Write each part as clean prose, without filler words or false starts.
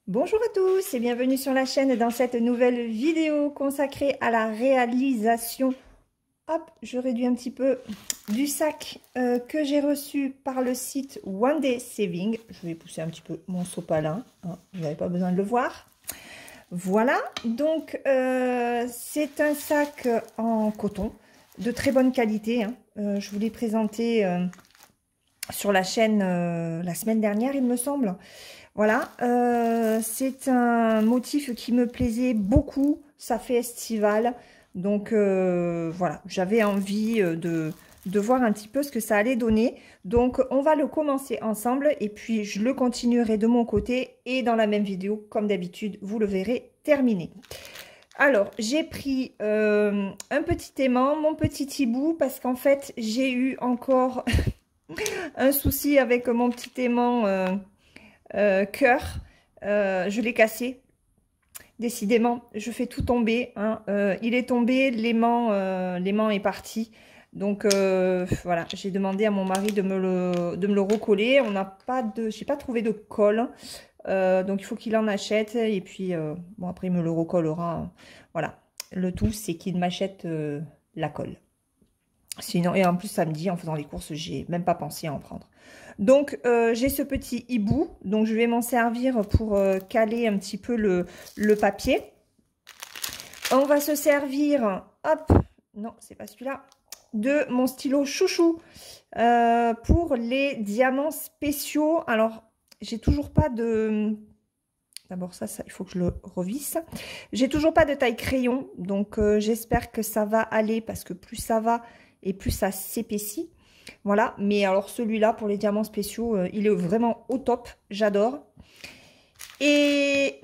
Bonjour à tous et bienvenue sur la chaîne dans cette nouvelle vidéo consacrée à la réalisation, hop, je réduis un petit peu, du sac que j'ai reçu par le site One Day Saving. Je vais pousser un petit peu mon sopalin, hein, vous n'avez pas besoin de le voir. Voilà, donc c'est un sac en coton de très bonne qualité, hein. Je vous l'ai présenté sur la chaîne la semaine dernière, il me semble. Voilà, c'est un motif qui me plaisait beaucoup, ça fait estival, donc voilà, j'avais envie de voir un petit peu ce que ça allait donner. Donc on va le commencer ensemble et puis je le continuerai de mon côté et dans la même vidéo, comme d'habitude, vous le verrez terminé. Alors, j'ai pris un petit aimant, mon petit hibou, parce qu'en fait, j'ai eu encore un souci avec mon petit aimant cœur, je l'ai cassé. Décidément, je fais tout tomber, hein. Il est tombé, l'aimant est parti. Donc voilà, j'ai demandé à mon mari de me le recoller. On n'a pas de, j'ai pas trouvé de colle, donc il faut qu'il en achète. Et puis bon, après il me le recollera. Voilà, le tout c'est qu'il m'achète la colle. Sinon, et en plus samedi en faisant les courses, j'ai même pas pensé à en prendre. Donc j'ai ce petit hibou, donc je vais m'en servir pour caler un petit peu le papier. On va se servir, hop, non c'est pas celui-là, de mon stylo chouchou pour les diamants spéciaux. Alors j'ai toujours pas de... D'abord ça, il faut que je le revisse. J'ai toujours pas de taille crayon, donc j'espère que ça va aller parce que plus ça va et plus ça s'épaissit. Voilà, mais alors celui-là pour les diamants spéciaux, il est vraiment au top, j'adore. Et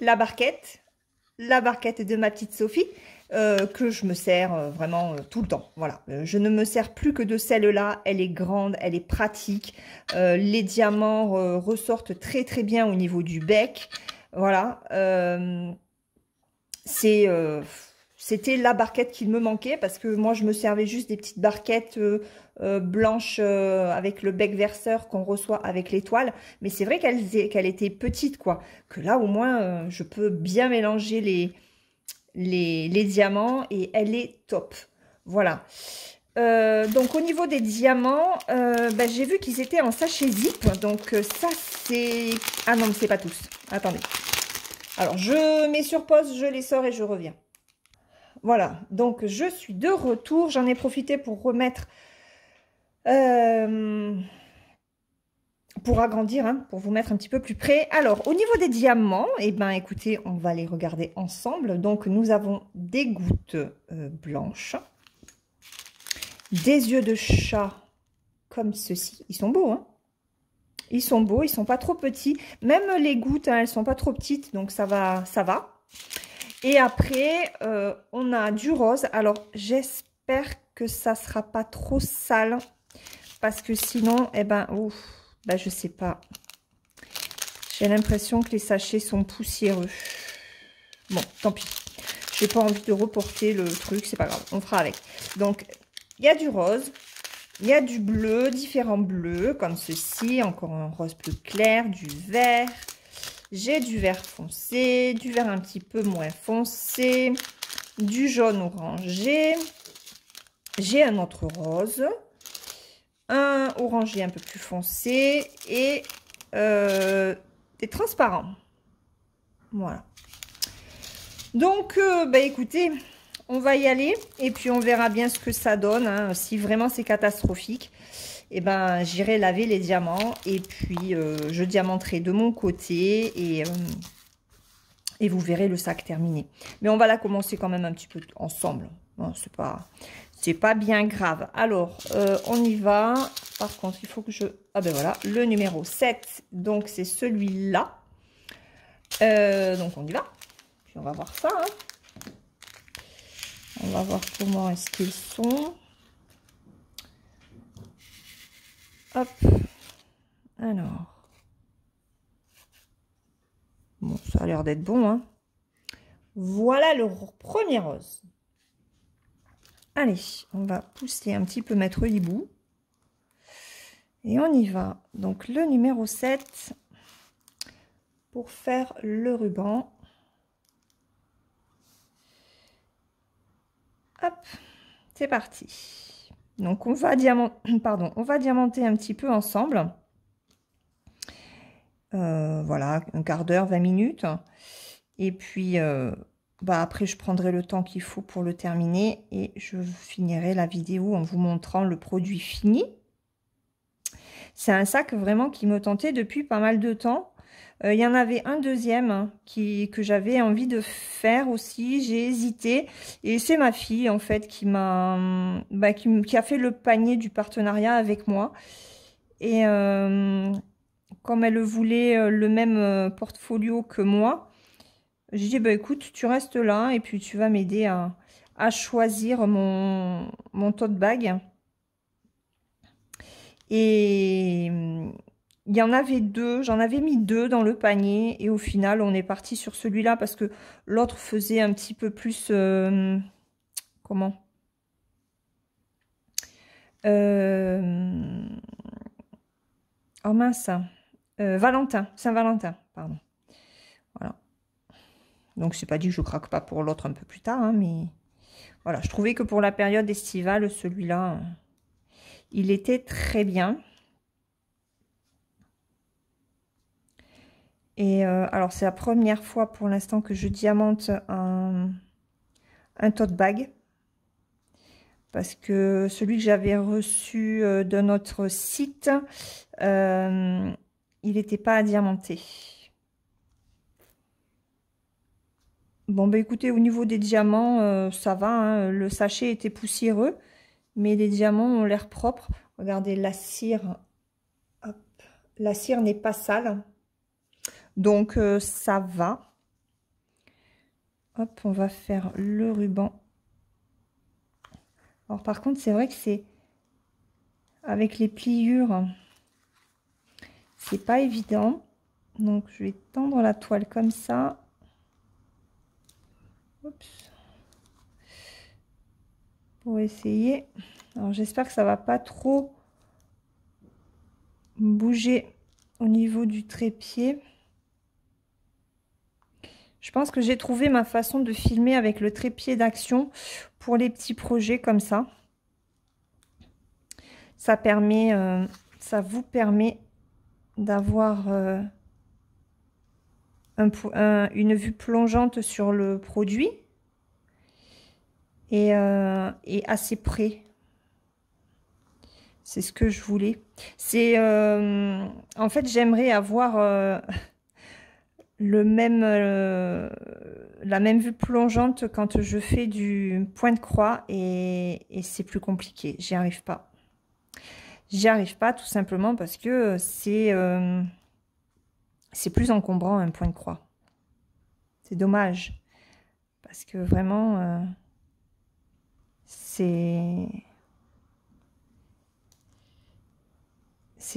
la barquette de ma petite Sophie, que je me sers vraiment tout le temps. Voilà, je ne me sers plus que de celle-là, elle est grande, elle est pratique. Les diamants ressortent très très bien au niveau du bec. Voilà, c'était la barquette qu'il me manquait parce que moi je me servais juste des petites barquettes blanches avec le bec verseur qu'on reçoit avec l'étoile, mais c'est vrai qu'elle était petite quoi, que là au moins je peux bien mélanger les diamants et elle est top. Voilà. Donc au niveau des diamants, bah, j'ai vu qu'ils étaient en sachet zip, donc ça c'est... Ah non, mais c'est pas tous. Attendez. Alors je mets sur pause, je les sors et je reviens. Voilà, donc je suis de retour. J'en ai profité pour remettre, pour agrandir, hein, pour vous mettre un petit peu plus près. Alors, au niveau des diamants, eh ben, écoutez, on va les regarder ensemble. Donc, nous avons des gouttes blanches, des yeux de chat comme ceci. Ils sont beaux, hein. Ils sont beaux, ils sont pas trop petits. Même les gouttes, hein, elles sont pas trop petites, donc ça va, ça va. Et après, on a du rose. Alors, j'espère que ça sera pas trop sale. Parce que sinon, eh ben, ouf, ben, je sais pas. J'ai l'impression que les sachets sont poussiéreux. Bon, tant pis. J'ai pas envie de reporter le truc, c'est pas grave. On fera avec. Donc, il y a du rose. Il y a du bleu, différents bleus, comme ceci. Encore un rose plus clair, du vert. J'ai du vert foncé, du vert un petit peu moins foncé, du jaune orangé. J'ai un autre rose, un orangé un peu plus foncé et des transparents. Voilà. Donc, bah, écoutez, on va y aller et puis on verra bien ce que ça donne, hein. Si vraiment c'est catastrophique, et ben j'irai laver les diamants et puis je diamanterai de mon côté et vous verrez le sac terminé. Mais on va la commencer quand même un petit peu ensemble. Bon, c'est pas bien grave. Alors, on y va. Par contre, il faut que je... Ah ben voilà, le numéro 7. Donc, c'est celui-là. Donc, on y va. Puis, on va voir ça, hein. On va voir comment est-ce qu'ils sont. Hop. Alors. Bon, ça a l'air d'être bon, hein. Voilà le premier rose. Allez, on va pousser un petit peu mettre hibou. Et on y va. Donc, le numéro 7. pour faire le ruban. Hop, c'est parti. Donc on va diamanter un petit peu ensemble. Voilà, un quart d'heure, 20 minutes. Et puis après je prendrai le temps qu'il faut pour le terminer et je finirai la vidéo en vous montrant le produit fini. C'est un sac vraiment qui me tentait depuis pas mal de temps. Il y en avait un deuxième hein, que j'avais envie de faire aussi. J'ai hésité et c'est ma fille en fait qui m'a qui a fait le panier du partenariat avec moi. Et comme elle voulait le même portfolio que moi, j'ai dit bah écoute, tu restes là et puis tu vas m'aider à choisir mon tote bag. Et il y en avait deux, j'en avais mis deux dans le panier et au final on est parti sur celui-là parce que l'autre faisait un petit peu plus comment oh mince, Valentin, Saint-Valentin, pardon. Voilà. Donc c'est pas dit que je craque pas pour l'autre un peu plus tard, hein, mais voilà, je trouvais que pour la période estivale, celui-là, il était très bien. Et alors, c'est la première fois pour l'instant que je diamante un tote bag. Parce que celui que j'avais reçu de notre site, il n'était pas diamanté. Bon, bah écoutez, au niveau des diamants, ça va. Hein, le sachet était poussiéreux, mais les diamants ont l'air propres. Regardez, la cire, hop, la cire n'est pas sale. Donc, ça va. Hop, on va faire le ruban. Alors, par contre, c'est vrai que c'est... Avec les pliures, c'est pas évident. Donc, je vais tendre la toile comme ça. Oups. Pour essayer. Alors, j'espère que ça va pas trop bouger au niveau du trépied. Je pense que j'ai trouvé ma façon de filmer avec le trépied d'action pour les petits projets comme ça. Ça permet, ça vous permet d'avoir une vue plongeante sur le produit et assez près. C'est ce que je voulais. C'est en fait, j'aimerais avoir la même vue plongeante quand je fais du point de croix et c'est plus compliqué. J'y arrive pas. J'y arrive pas tout simplement parce que c'est plus encombrant un point de croix. C'est dommage parce que vraiment c'est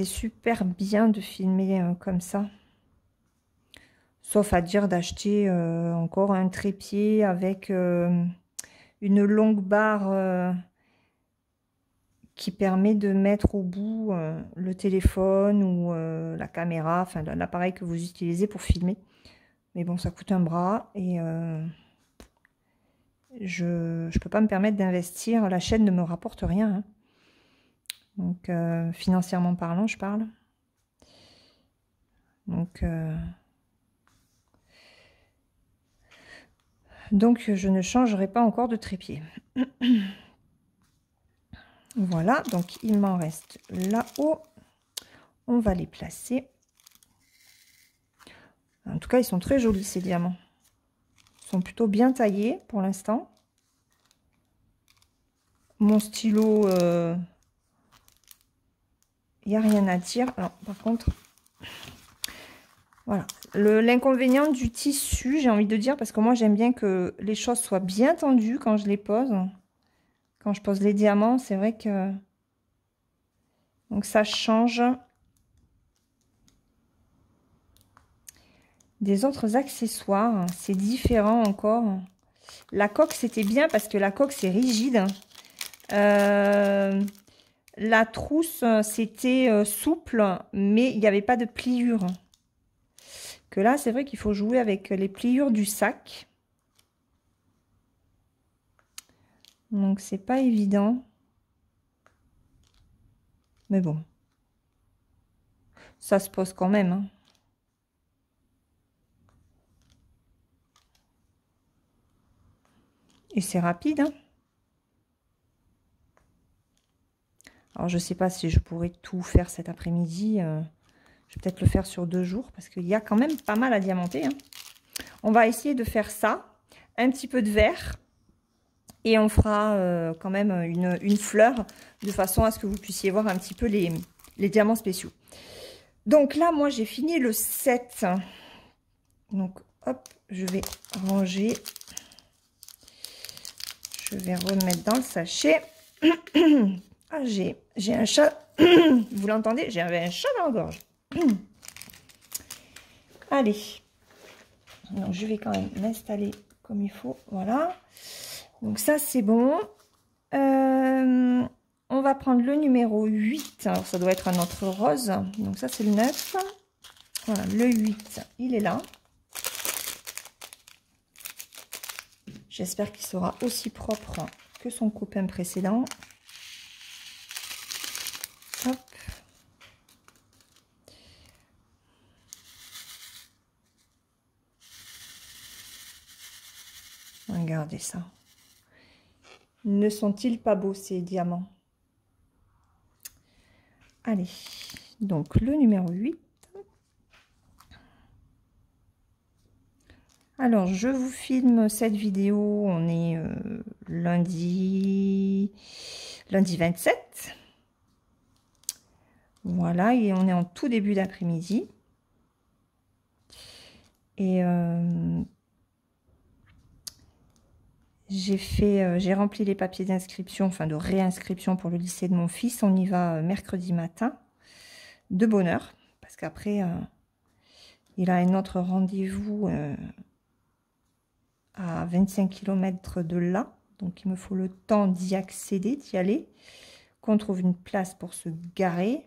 super bien de filmer comme ça. Sauf à dire d'acheter encore un trépied avec une longue barre qui permet de mettre au bout le téléphone ou la caméra, enfin l'appareil que vous utilisez pour filmer. Mais bon, ça coûte un bras et je ne peux pas me permettre d'investir. La chaîne ne me rapporte rien. Hein. Donc, financièrement parlant, je parle. Donc, je ne changerai pas encore de trépied. Voilà, donc il m'en reste là-haut. On va les placer. En tout cas, ils sont très jolis, ces diamants. Ils sont plutôt bien taillés pour l'instant. Mon stylo, il n'y a rien à dire. Alors, par contre, voilà. L'inconvénient du tissu, j'ai envie de dire, parce que moi, j'aime bien que les choses soient bien tendues quand je les pose. Quand je pose les diamants, c'est vrai que... Donc, ça change des autres accessoires. C'est différent encore. La coque, c'était bien parce que la coque, c'est rigide. La trousse, c'était souple, mais il n'y avait pas de pliure. que là, c'est vrai qu'il faut jouer avec les pliures du sac. Donc, c'est pas évident. Mais bon. Ça se pose quand même, hein. Et c'est rapide, hein. Alors, je sais pas si je pourrais tout faire cet après-midi. Je vais peut-être le faire sur 2 jours parce qu'il y a quand même pas mal à diamanter, hein. On va essayer de faire ça. Un petit peu de vert. Et on fera quand même une fleur de façon à ce que vous puissiez voir un petit peu les diamants spéciaux. Donc là, moi, j'ai fini le 7. Donc, hop, je vais ranger. Je vais remettre dans le sachet. Ah, j'ai un chat. Vous l'entendez? J'avais un chat dans la gorge. Allez. Donc, je vais quand même m'installer comme il faut. Voilà. Donc, ça, c'est bon. On va prendre le numéro 8. Alors, ça doit être un autre rose. Donc, ça, c'est le 9. Voilà, le 8, il est là. J'espère qu'il sera aussi propre que son copain précédent. Hop. Regardez ça. Ne sont-ils pas beaux ces diamants? Allez, donc le numéro 8. Alors, je vous filme cette vidéo. On est lundi 27. Voilà, et on est en tout début d'après-midi. Et j'ai rempli les papiers d'inscription, enfin de réinscription pour le lycée de mon fils. On y va mercredi matin, de bonne heure, parce qu'après, il a un autre rendez-vous à 25 km de là. Donc, il me faut le temps d'y accéder, d'y aller, qu'on trouve une place pour se garer.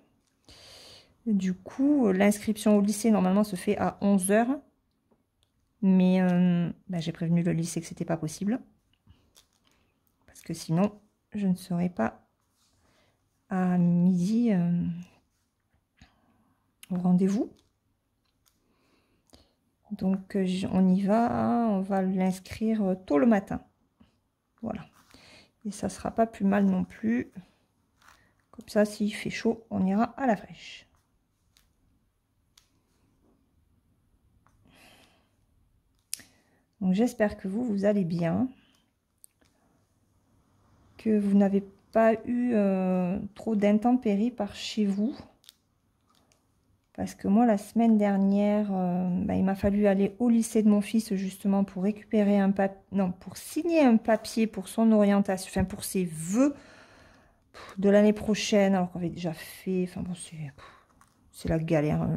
Du coup, l'inscription au lycée, normalement, se fait à 11 h. Mais j'ai prévenu le lycée que c'était pas possible. Parce que sinon, je ne serai pas à midi au rendez-vous. Donc, on y va. On va l'inscrire tôt le matin. Voilà. Et ça sera pas plus mal non plus. Comme ça, s'il fait chaud, on ira à la fraîche. Donc, j'espère que vous allez bien. Que vous n'avez pas eu trop d'intempéries par chez vous. Parce que moi, la semaine dernière, il m'a fallu aller au lycée de mon fils justement pour récupérer un papier, non, pour signer un papier pour son orientation, enfin pour ses vœux de l'année prochaine, alors qu'on avait déjà fait, enfin bon, c'est la galère.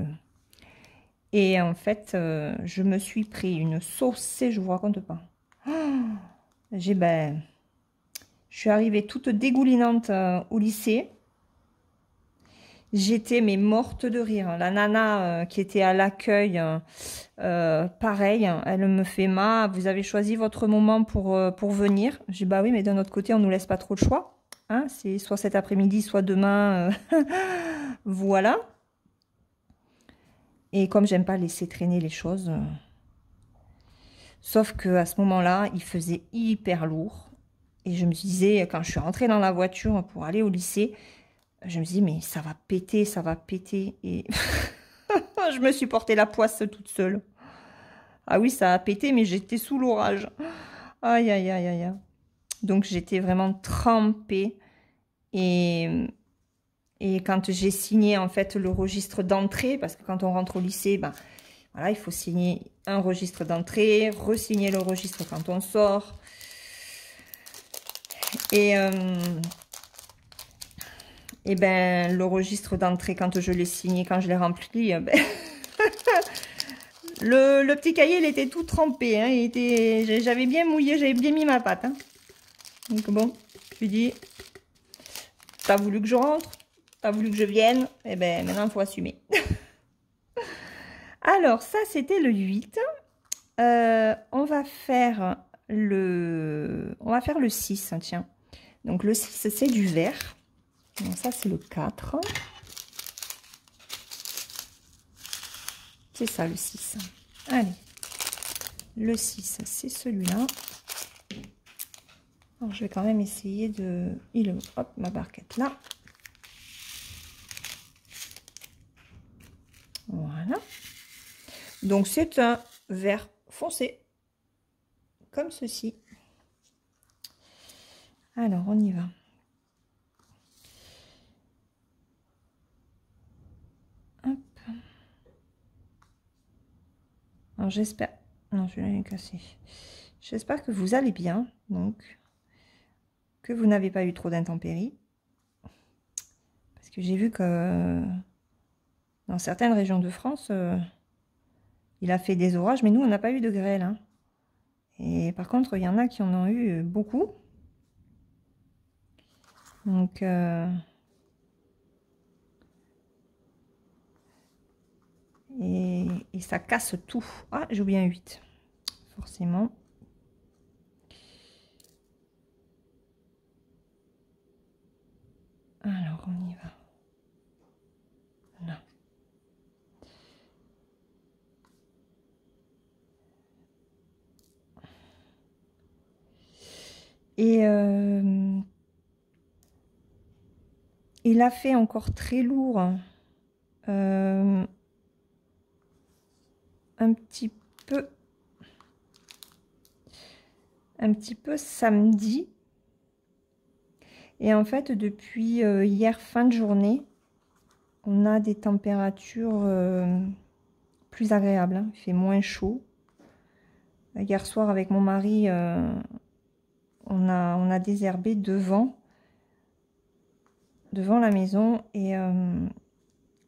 Et en fait, je me suis pris une saucée, je vous raconte pas. Je suis arrivée toute dégoulinante au lycée. J'étais mais morte de rire. La nana qui était à l'accueil, pareil, elle me fait: Ma, vous avez choisi votre moment pour venir. J'ai dit: bah oui, mais d'un autre côté, on nous laisse pas trop le choix. Hein, c'est soit cet après-midi, soit demain. Voilà. Et comme j'aime pas laisser traîner les choses, sauf que à ce moment-là, il faisait hyper lourd. Et je me disais, quand je suis rentrée dans la voiture pour aller au lycée, je me dis, mais ça va péter, ça va péter. Et je me suis porté la poisse toute seule. Ah oui, ça a pété, mais j'étais sous l'orage. Aïe, aïe, aïe, aïe. Donc, j'étais vraiment trempée. Et quand j'ai signé, en fait, le registre d'entrée, parce que quand on rentre au lycée, voilà, il faut signer un registre d'entrée, re-signer le registre quand on sort. Et le registre d'entrée, quand je l'ai signé, quand je l'ai rempli, le petit cahier, il était tout trempé. Hein, j'avais bien mouillé, j'avais bien mis ma patte. Hein. Donc bon, je lui dis, t'as voulu que je rentre, t'as voulu que je vienne, et maintenant, il faut assumer. Alors, ça, c'était le 8. On va faire le 6, hein, tiens. Donc, le 6, c'est du vert. Donc, ça, c'est le 4. C'est ça, le 6. Allez. Le 6, c'est celui-là. Alors, je vais quand même essayer de... Hop, ma barquette là. Voilà. Donc, c'est un vert foncé. Comme ceci. Alors, on y va. Hop. Alors, j'espère... Non, je l'ai cassé. J'espère que vous allez bien. Donc, que vous n'avez pas eu trop d'intempéries. Parce que j'ai vu que dans certaines régions de France, il a fait des orages, mais nous, on n'a pas eu de grêle. Hein. Et par contre, il y en a qui en ont eu beaucoup. Donc, et ça casse tout. Ah, j'ai oublié un 8. Forcément. Alors, on y va. Là. Et il a fait encore très lourd. Un petit peu samedi. Et en fait, depuis hier fin de journée, on a des températures plus agréables. Hein. Il fait moins chaud. Hier soir, avec mon mari, on a désherbé devant la maison et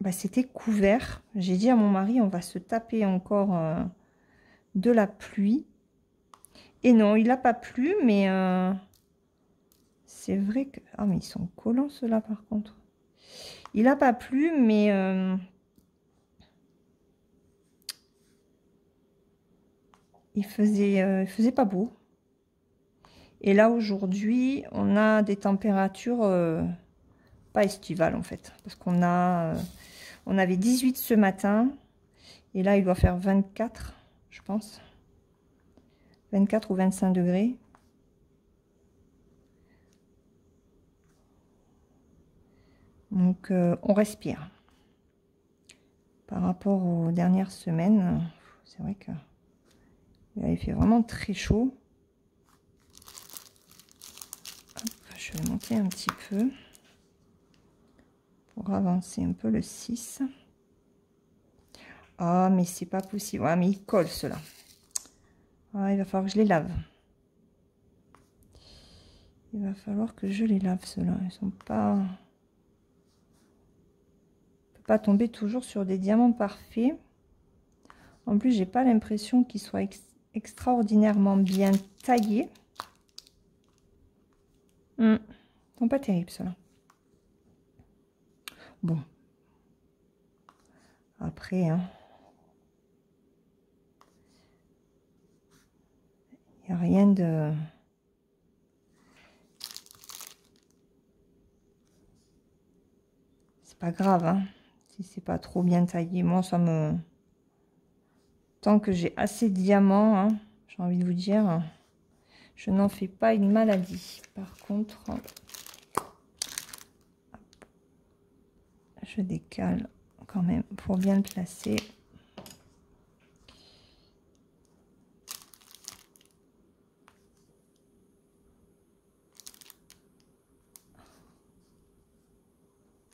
bah, c'était couvert. J'ai dit à mon mari, on va se taper encore de la pluie. Et non, il n'a pas plu, mais c'est vrai que... Ah, mais ils sont collants, ceux-là, par contre. Il n'a pas plu, mais... il faisait pas beau. Et là, aujourd'hui, on a des températures pas estivales, en fait. Parce qu'on on avait 18 ce matin. Et là, il doit faire 24, je pense. 24 ou 25 degrés. Donc, on respire. Par rapport aux dernières semaines, c'est vrai que il avait fait vraiment très chaud. Hop, je vais monter un petit peu pour avancer un peu le 6. Ah, mais c'est pas possible. Ah, mais il colle ceux-là. Ah, il va falloir que je les lave. Il va falloir que je les lave, ceux-là. Ils sont pas... On peut pas tomber toujours sur des diamants parfaits. En plus, j'ai pas l'impression qu'ils soient extraordinairement bien taillés. Ils sont pas terribles, ceux-là. Bon. Après, hein. Il n'y a rien de... C'est pas grave, hein. Si c'est pas trop bien taillé. Moi, ça me... Tant que j'ai assez de diamants, hein, j'ai envie de vous dire, je n'en fais pas une maladie. Par contre, je décale quand même pour bien le placer.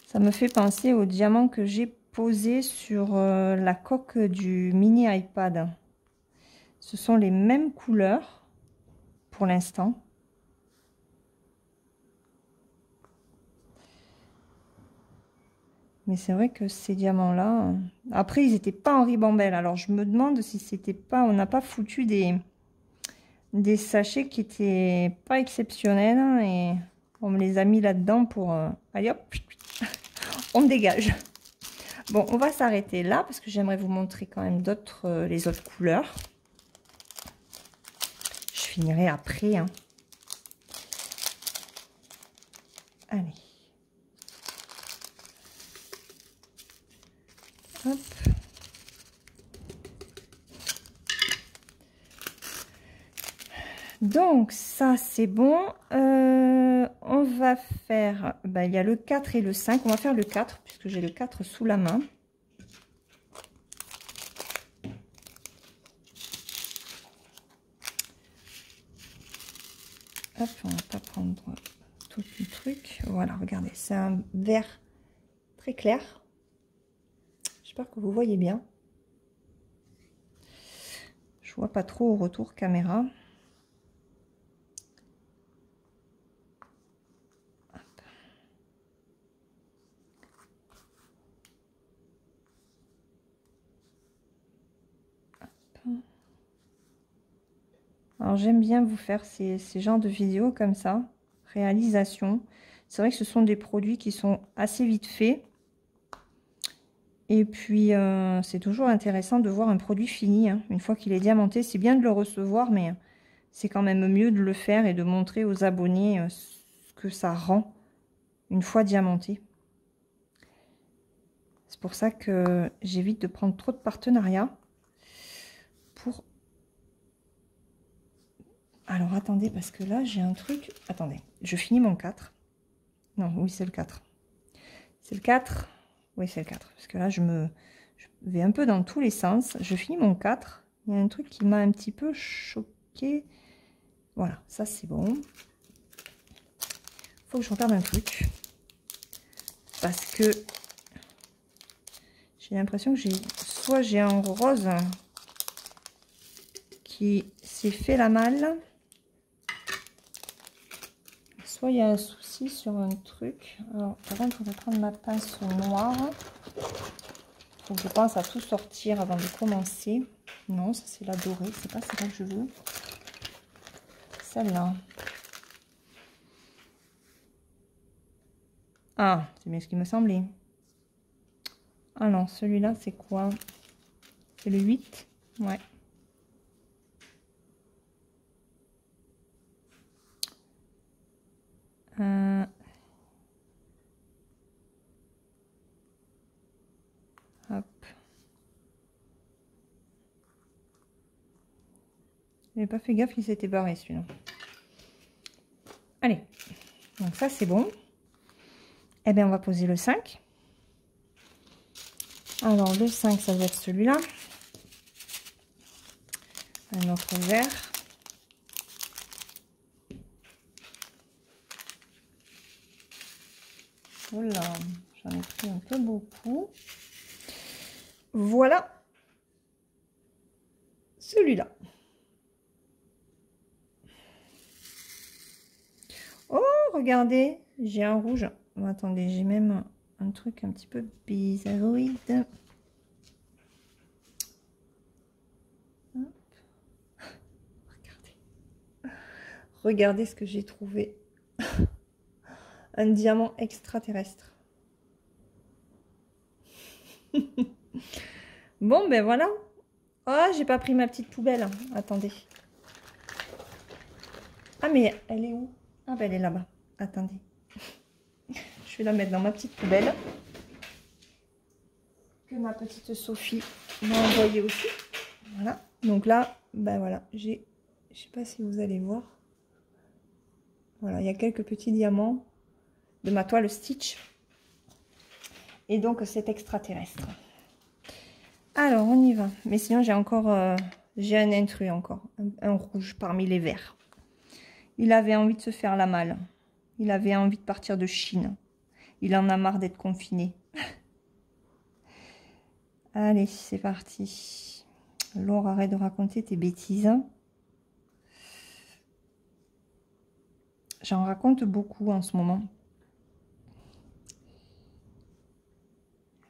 Ça me fait penser au diamant que j'ai posé sur la coque du mini iPad. Ce sont les mêmes couleurs pour l'instant. Mais c'est vrai que ces diamants-là... Après, ils n'étaient pas en ribambelle. Alors, je me demande si c'était pas... On n'a pas foutu des sachets qui étaient pas exceptionnels. Hein, et on me les a mis là-dedans pour... Allez hop, on me dégage. Bon, on va s'arrêter là parce que j'aimerais vous montrer quand même les autres couleurs. Je finirai après, hein. Allez. Hop. Donc, ça, c'est bon. On va faire... il y a le 4 et le 5. On va faire le 4, puisque j'ai le 4 sous la main. Hop, on va pas prendre tout le truc. Voilà, regardez, c'est un vert très clair. J'espère que vous voyez bien. Je vois pas trop au retour caméra. Alors j'aime bien vous faire ces genres de vidéos comme ça, réalisation. C'est vrai que ce sont des produits qui sont assez vite faits. Et puis c'est toujours intéressant de voir un produit fini, hein. Une fois qu'il est diamanté, c'est bien de le recevoir, mais c'est quand même mieux de le faire et de montrer aux abonnés ce que ça rend une fois diamanté. C'est pour ça que j'évite de prendre trop de partenariats pour... Alors, attendez, parce que là, j'ai un truc... Attendez, je finis mon 4. Non, oui, c'est le 4. C'est le 4. Oui, c'est le 4. Parce que là, je vais un peu dans tous les sens. Je finis mon 4. Il y a un truc qui m'a un petit peu choqué. Voilà, ça, c'est bon. Faut que je regarde un truc. Parce que j'ai l'impression que soit j'ai un rose qui s'est fait la malle, soit il y a un souci sur un truc. Alors, par contre, je vais prendre ma pince noire. Faut que je pense à tout sortir avant de commencer. Non, ça c'est la dorée, c'est pas celle-là que je veux. Celle-là. Ah, c'est bien ce qui me semblait. Ah non, celui-là, c'est quoi? C'est le 8. Ouais. Hop. J'avais pas fait gaffe, il s'était barré celui-là. Allez, donc ça c'est bon. Eh bien, on va poser le 5. Alors, le 5, ça va être celui-là. Un autre vert. Voilà, j'en ai pris un peu beaucoup. Voilà. Celui-là. Oh, regardez, j'ai un rouge. Oh, attendez, j'ai même un truc un petit peu bizarroïde. Regardez. Regardez ce que j'ai trouvé. Un diamant extraterrestre. Bon, ben voilà. Ah, j'ai pas pris ma petite poubelle. Attendez. Ah, mais elle est où? Ah, ben elle est là-bas. Attendez. Je vais la mettre dans ma petite poubelle. Que ma petite Sophie m'a envoyé aussi. Voilà. Donc là, ben voilà. Je sais pas si vous allez voir. Voilà, il y a quelques petits diamants de ma toile Stitch. Et donc, c'est extraterrestre. Alors, on y va. Mais sinon, j'ai encore... j'ai un intrus encore. Un rouge parmi les verts. Il avait envie de se faire la malle. Il avait envie de partir de Chine. Il en a marre d'être confiné. Allez, c'est parti. Laure, arrête de raconter tes bêtises. J'en raconte beaucoup en ce moment.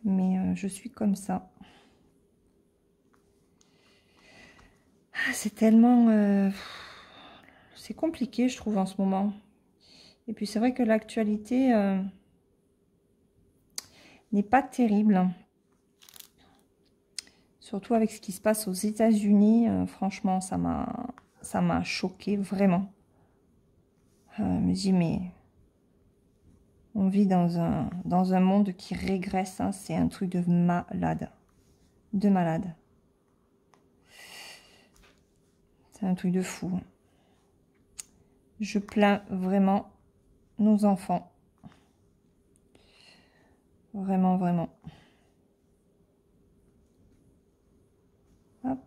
Mais je suis comme ça. C'est tellement... c'est compliqué, je trouve, en ce moment. Et puis, c'est vrai que l'actualité n'est pas terrible. Surtout avec ce qui se passe aux États-Unis, franchement, ça m'a choqué vraiment. Je me dis, mais on vit dans un monde qui régresse, hein, c'est un truc de malade. De malade. C'est un truc de fou. Je plains vraiment nos enfants. Vraiment, vraiment. Hop.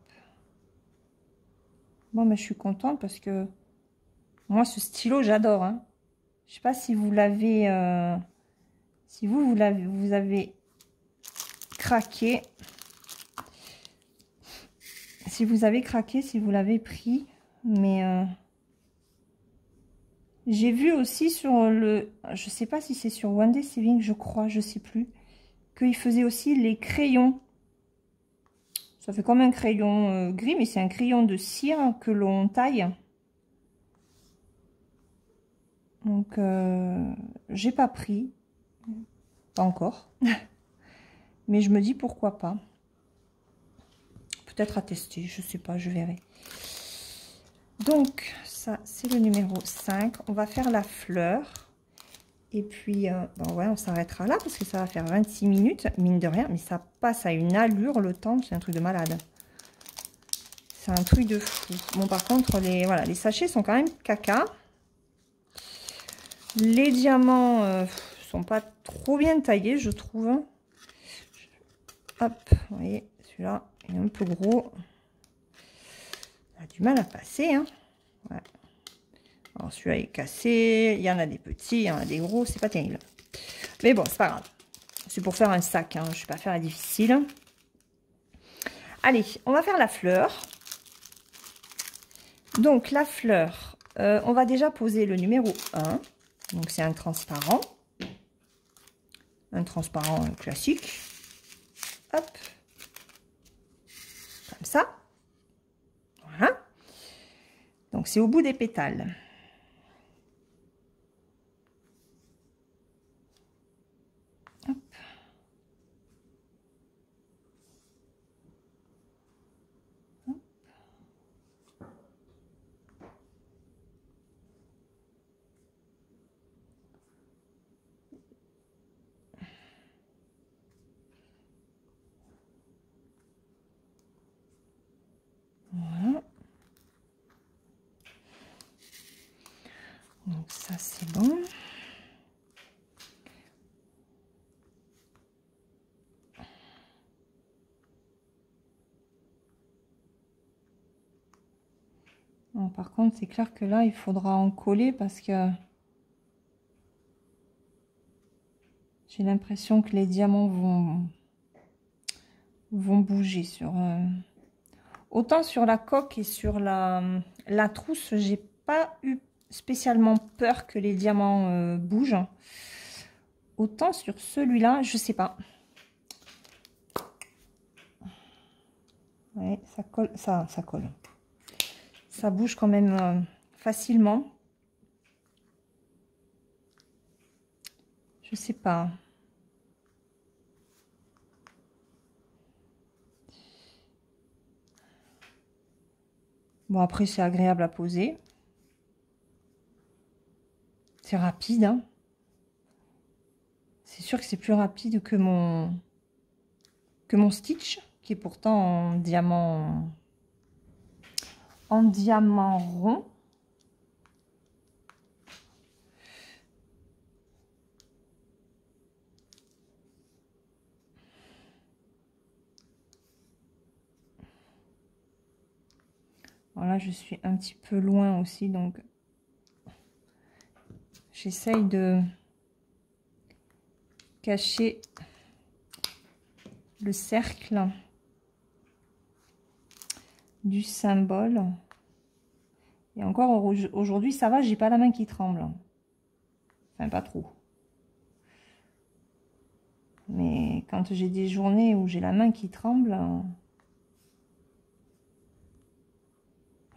Bon, mais je suis contente parce que moi, ce stylo, j'adore. Hein. Je sais pas si vous l'avez... si vous avez craqué. Si vous avez craqué, si vous l'avez pris. Mais j'ai vu aussi sur le... Je sais pas si c'est sur One Day Saving, je crois, je sais plus. Qu'il faisait aussi les crayons. Ça fait comme un crayon gris, mais c'est un crayon de cire que l'on taille. Donc, j'ai pas pris. Pas encore. Mais je me dis pourquoi pas. Peut-être à tester, je sais pas, je verrai. Donc, ça, c'est le numéro 5. On va faire la fleur. Et puis, bon, ouais, on s'arrêtera là parce que ça va faire 26 minutes, mine de rien. Mais ça passe à une allure, le temps, c'est un truc de malade. C'est un truc de fou. Bon, par contre, voilà, les sachets sont quand même caca. Les diamants sont pas trop bien taillés, je trouve. Hop, vous voyez, celui-là est un peu gros. Il a du mal à passer. Hein. Ouais. Alors, celui-là est cassé. Il y en a des petits, il y en a des gros. C'est pas terrible. Mais bon, c'est pas grave. C'est pour faire un sac. Hein. Je ne vais pas faire la difficile. Allez, on va faire la fleur. Donc, la fleur, on va déjà poser le numéro 1. Donc, c'est un transparent. Un transparent classique. Hop. Comme ça. Voilà. Donc, c'est au bout des pétales. Hop. Hop. Voilà. Donc, ça, c'est bon. Bon, par contre, c'est clair que là, il faudra en coller parce que j'ai l'impression que les diamants vont bouger sur... Autant sur la coque et sur la trousse, j'ai pas eu spécialement peur que les diamants bougent. Autant sur celui-là, je sais pas. Ouais, ça colle, ça colle. Ça bouge quand même facilement. Je sais pas. Bon, après, c'est agréable à poser. C'est rapide. Hein. C'est sûr que c'est plus rapide que mon Stitch, qui est pourtant en diamant rond. Voilà, je suis un petit peu loin aussi, donc j'essaye de cacher le cercle du symbole. Et encore aujourd'hui, ça va, j'ai pas la main qui tremble. Enfin, pas trop. Mais quand j'ai des journées où j'ai la main qui tremble,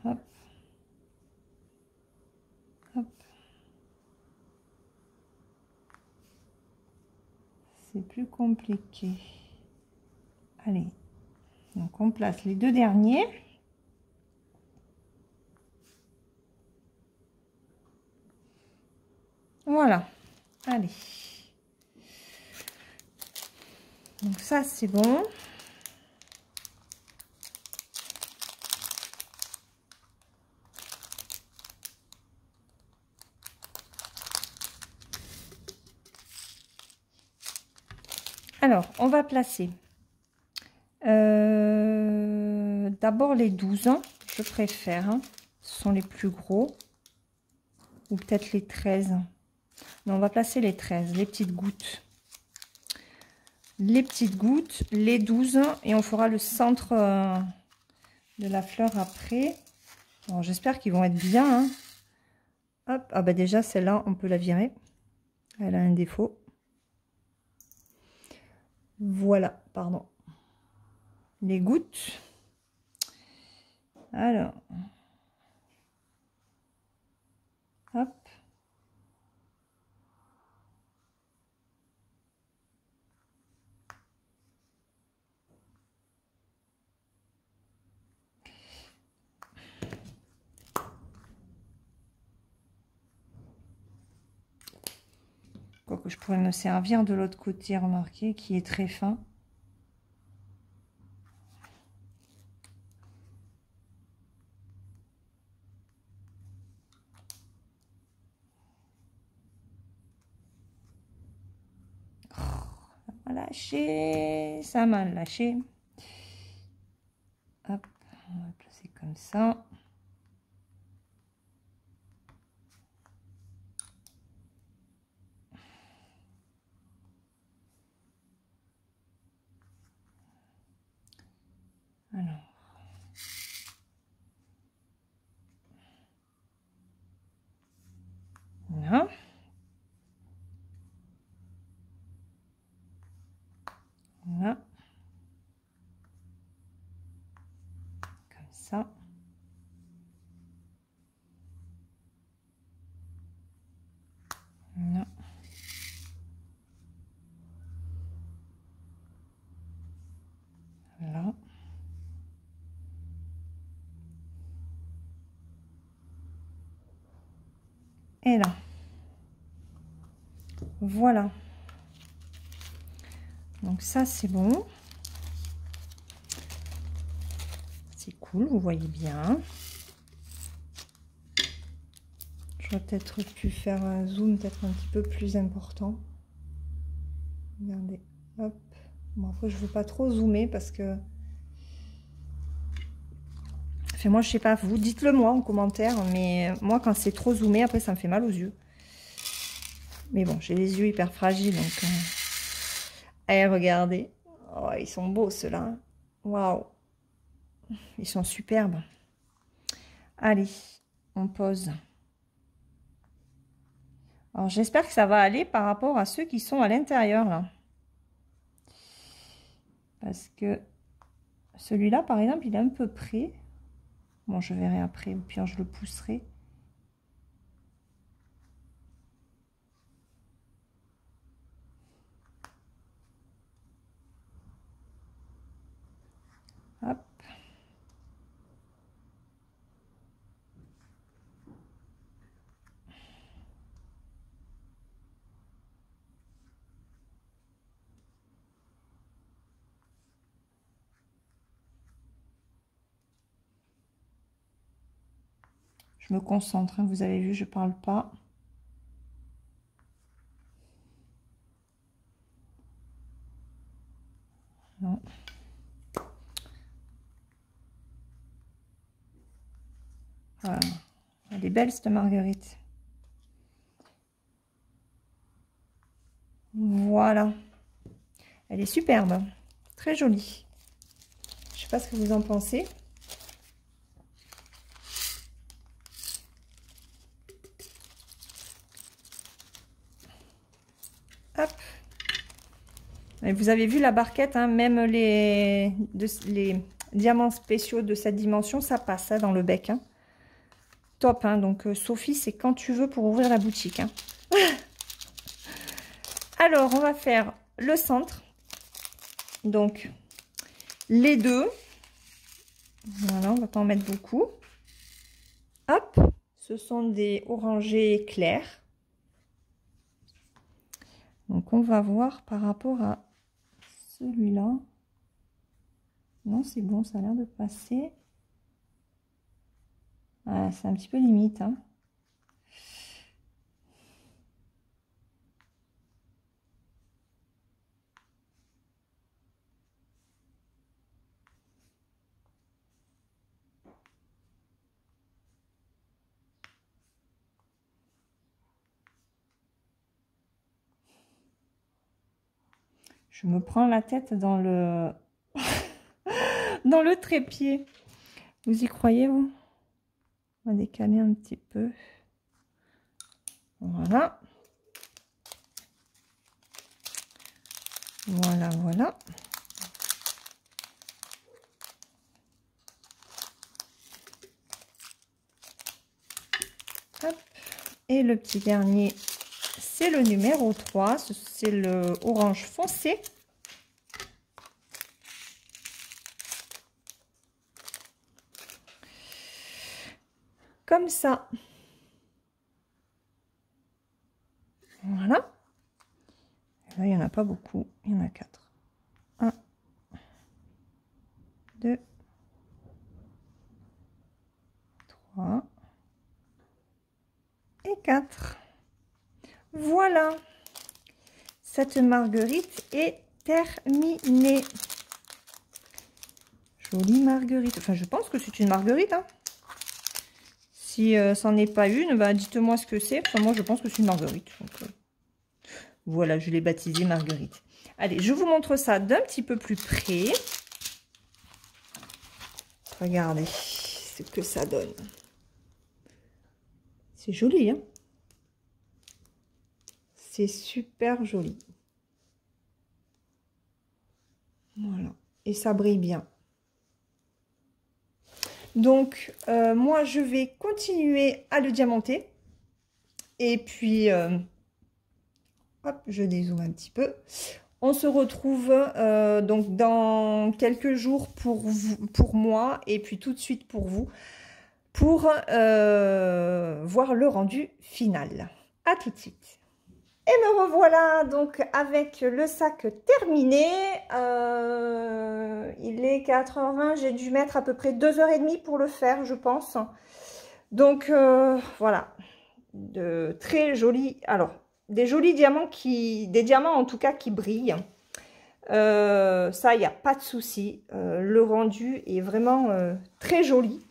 hop, hop, c'est plus compliqué. Allez. Donc on place les deux derniers. Voilà. Allez. Donc ça c'est bon. Alors, on va placer d'abord les 12, hein, je préfère. Hein, ce sont les plus gros. Ou peut-être les 13. Non, on va placer les 13, les petites gouttes. Les petites gouttes, les 12, et on fera le centre de la fleur après. J'espère qu'ils vont être bien. Hein. Hop, ah bah déjà, celle-là, on peut la virer. Elle a un défaut. Voilà, pardon. Les gouttes. Alors. Hop. Quoique je pourrais me servir de l'autre côté, remarquez, qui est très fin. Lâché, ça m'a lâché. Hop, on va placer comme ça. Alors. Là. Voilà. Comme ça. Là. Là. Et là. Voilà. Donc ça, c'est bon. C'est cool, vous voyez bien. J'aurais peut-être pu faire un zoom peut-être un petit peu plus important. Regardez, hop. Bon, après, je ne veux pas trop zoomer parce que... Enfin, moi, je sais pas, vous dites-le moi en commentaire, mais moi, quand c'est trop zoomé, après, ça me fait mal aux yeux. Mais bon, j'ai les yeux hyper fragiles, donc... Allez, regardez. Oh, ils sont beaux, ceux-là. Waouh. Ils sont superbes. Allez, on pose. Alors, j'espère que ça va aller par rapport à ceux qui sont à l'intérieur, là. Parce que celui-là, par exemple, il est un peu près. Bon, je verrai après, au pire, je le pousserai. Hop. Je me concentre, hein, vous avez vu, je parle pas. Non. Voilà. Elle est belle, cette marguerite. Voilà. Elle est superbe. Très jolie. Je sais pas ce que vous en pensez. Hop. Et vous avez vu la barquette, hein, même les diamants spéciaux de cette dimension, ça passe hein, dans le bec. Hein. Top, hein, donc Sophie, c'est quand tu veux pour ouvrir la boutique. Hein. Alors, on va faire le centre. Donc, les deux. Voilà, on va pas en mettre beaucoup. Hop, ce sont des orangés clairs. Donc on va voir par rapport à celui-là. Non, c'est bon, ça a l'air de passer. Ah, c'est un petit peu limite, hein. Je me prends la tête dans le dans le trépied. Vous y croyez, vous? On va décaler un petit peu. Voilà. Voilà, voilà. Hop. Et le petit dernier, c'est le numéro 3. C'est le orange foncé. Comme ça. Voilà. Là, il n'y en a pas beaucoup. Il y en a 4. 1, 2, 3 et 4. Voilà. Cette marguerite est terminée. Jolie marguerite. Enfin, je pense que c'est une marguerite, hein. Si ça n'en est pas une, bah, dites-moi ce que c'est. Enfin, moi, je pense que c'est une marguerite. Donc, voilà, je l'ai baptisée marguerite. Allez, je vous montre ça d'un petit peu plus près. Regardez ce que ça donne. C'est joli, hein? C'est super joli. Voilà. Et ça brille bien. Donc, moi, je vais continuer à le diamanter. Et puis, hop, je dézoome un petit peu. On se retrouve donc dans quelques jours pour moi et puis tout de suite pour vous, pour voir le rendu final. À tout de suite. Et me revoilà donc avec le sac terminé. Il est 4h20, j'ai dû mettre à peu près 2h30 pour le faire, je pense. Donc voilà, de très jolis, alors des jolis diamants des diamants en tout cas qui brillent. Ça, il n'y a pas de souci. Le rendu est vraiment très joli.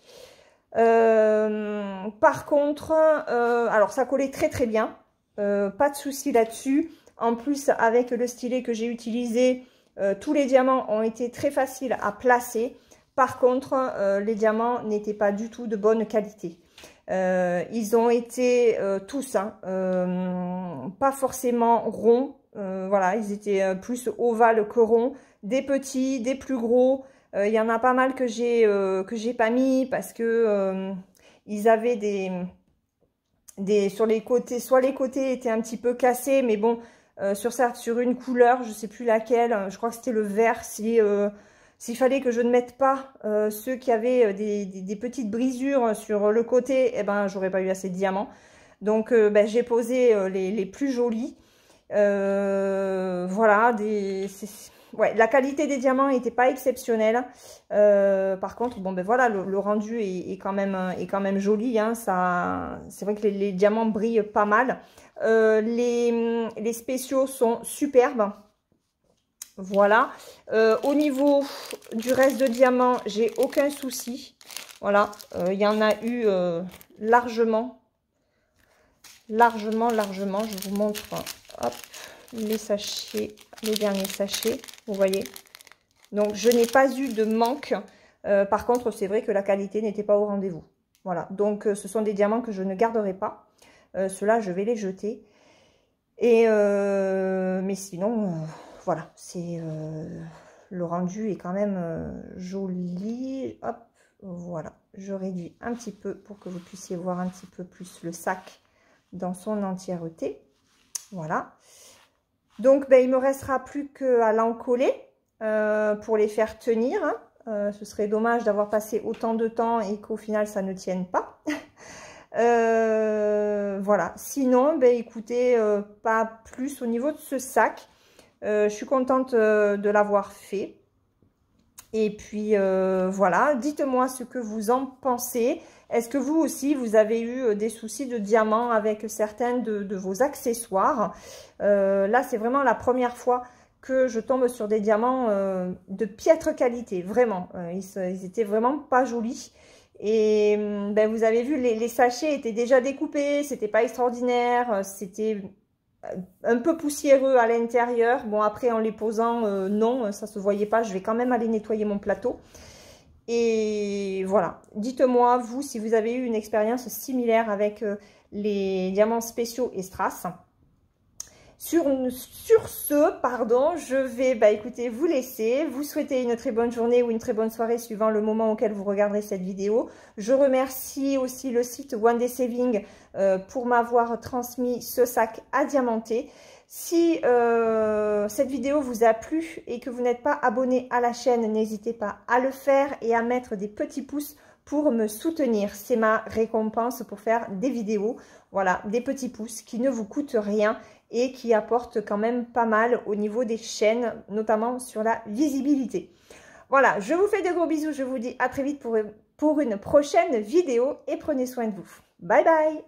Par contre, alors ça collait très très bien. Pas de souci là-dessus. En plus, avec le stylet que j'ai utilisé, tous les diamants ont été très faciles à placer. Par contre, les diamants n'étaient pas du tout de bonne qualité. Ils ont été tous, hein, pas forcément ronds. Voilà, ils étaient plus ovales que ronds. Des petits, des plus gros. Il y en a pas mal que j'ai pas mis parce que ils avaient sur les côtés, soit les côtés étaient un petit peu cassés, mais bon, sur une couleur, je sais plus laquelle, je crois que c'était le vert. S'il fallait que je ne mette pas ceux qui avaient des petites brisures sur le côté, eh ben j'aurais pas eu assez de diamants. Donc ben, j'ai posé les plus jolis. Voilà, ouais, la qualité des diamants n'était pas exceptionnelle. Par contre, bon ben voilà, le rendu est quand même joli, hein. C'est vrai que les diamants brillent pas mal. Les spéciaux sont superbes. Voilà. Au niveau du reste de diamants, j'ai aucun souci. Voilà, il y en a eu largement. Je vous montre, hop, les sachets, les derniers sachets, vous voyez. Donc, je n'ai pas eu de manque. Par contre, c'est vrai que la qualité n'était pas au rendez-vous. Voilà, donc ce sont des diamants que je ne garderai pas. Ceux-là, je vais les jeter. Et mais sinon, voilà, le rendu est quand même joli. Hop, voilà, je réduis un petit peu pour que vous puissiez voir un petit peu plus le sac dans son entièreté. Voilà. Donc, ben, il me restera plus qu'à l'encoller pour les faire tenir. Ce serait dommage d'avoir passé autant de temps et qu'au final ça ne tienne pas. Voilà, sinon, ben, écoutez, pas plus au niveau de ce sac. Je suis contente de l'avoir fait. Et puis voilà, dites-moi ce que vous en pensez. Est-ce que vous aussi, vous avez eu des soucis de diamants avec certains de vos accessoires? Là, c'est vraiment la première fois que je tombe sur des diamants de piètre qualité, vraiment. Ils étaient vraiment pas jolis. Et ben, vous avez vu, les sachets étaient déjà découpés, c'était pas extraordinaire, c'était un peu poussiéreux à l'intérieur. Bon, après, en les posant, non, ça se voyait pas. Je vais quand même aller nettoyer mon plateau. Et voilà, dites-moi, vous, si vous avez eu une expérience similaire avec les diamants spéciaux et strass. Sur ce, pardon, je vais, bah, écoutez, vous laisser, vous souhaiter une très bonne journée ou une très bonne soirée suivant le moment auquel vous regarderez cette vidéo. Je remercie aussi le site One Day Saving pour m'avoir transmis ce sac à diamanter. Si cette vidéo vous a plu et que vous n'êtes pas abonné à la chaîne, n'hésitez pas à le faire et à mettre des petits pouces pour me soutenir. C'est ma récompense pour faire des vidéos. Voilà, des petits pouces qui ne vous coûtent rien et qui apportent quand même pas mal au niveau des chaînes, notamment sur la visibilité. Voilà, je vous fais de gros bisous. Je vous dis à très vite pour une prochaine vidéo et prenez soin de vous. Bye bye!